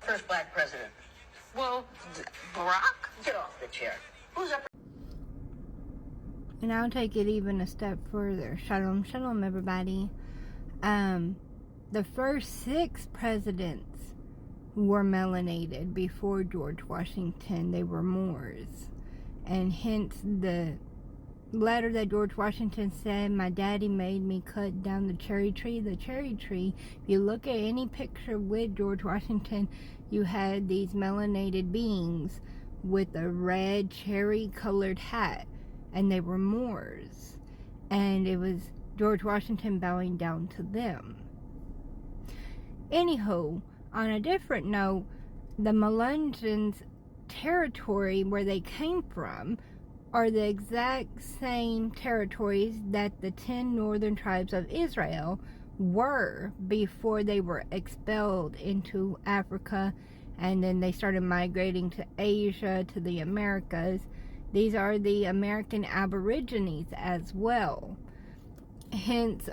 first black president? Well, Barack? Get off the chair. Who's up? And I'll take it even a step further. Shalom, shalom, everybody. The first 6 presidents were melanated before George Washington. They were Moors. And hence the letter that George Washington said, my daddy made me cut down the cherry tree. The cherry tree, if you look at any picture with George Washington, you had these melanated beings with a red cherry colored hat, and they were Moors, and it was George Washington bowing down to them. Anywho, on a different note, the Melungeons' territory where they came from are the exact same territories that the 10 northern tribes of Israel were before they were expelled into Africa, and then they started migrating to Asia, to the Americas. These are the American Aborigines as well. Hence,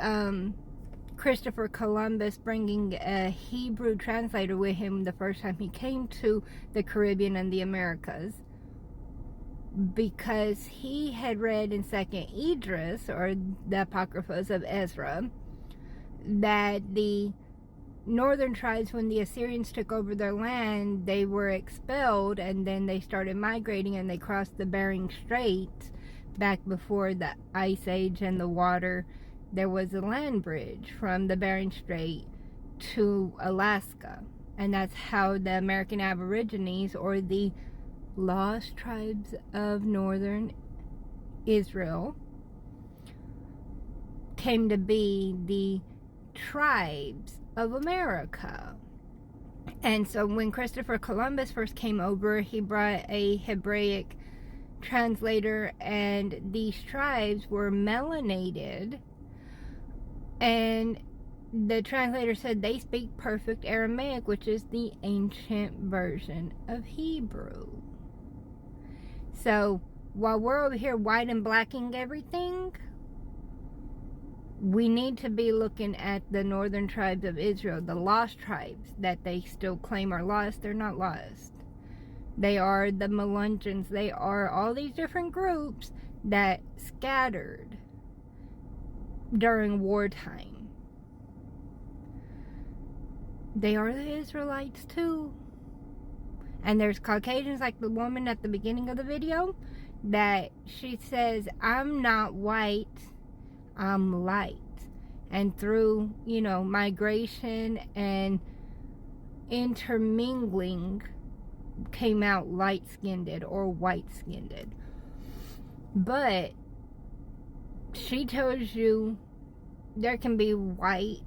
Christopher Columbus bringing a Hebrew translator with him the first time he came to the Caribbean and the Americas, because he had read in 2nd Esdras, or the Apocryphas of Ezra, that the northern tribes, when the Assyrians took over their land, they were expelled, and then they started migrating, and they crossed the Bering Strait back before the Ice Age and the water. There was a land bridge from the Bering Strait to Alaska, and that's how the American Aborigines, or the lost tribes of northern Israel, came to be the tribes of America. And so when Christopher Columbus first came over, he brought a Hebraic translator, and these tribes were melanated, and the translator said they speak perfect Aramaic, which is the ancient version of Hebrew. So while we're over here white and blacking everything, we need to be looking at the northern tribes of Israel, the lost tribes that they still claim are lost. They're not lost. They are the Melungeons. They are all these different groups that scattered during wartime. They are the Israelites too. And there's Caucasians, like the woman at the beginning of the video, that she says, I'm not white, I'm light. And through, migration and intermingling, came out light-skinned or white-skinned. But she tells you there can be white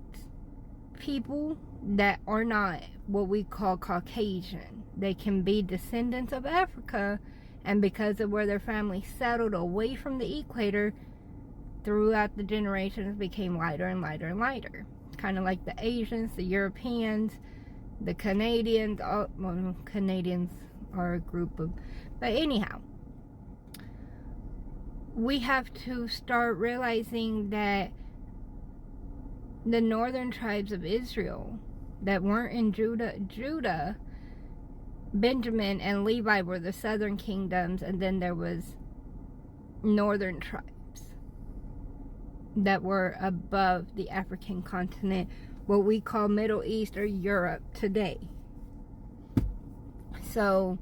people that are not what we call Caucasian. They can be descendants of Africa, and because of where their family settled away from the equator, throughout the generations became lighter and lighter and lighter. Kind of like the Asians, the Europeans, the Canadians. Canadians are a group of... But anyhow, we have to start realizing that the northern tribes of Israel that weren't in Judah, Benjamin and Levi were the southern kingdoms, and then there was northern tribes that were above the African continent, what we call Middle East or Europe today. So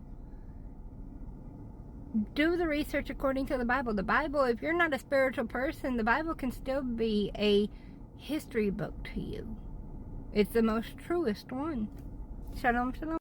do the research according to the Bible. The Bible, if you're not a spiritual person, the Bible can still be a history book to you. It's the most truest one. Shalom, shalom.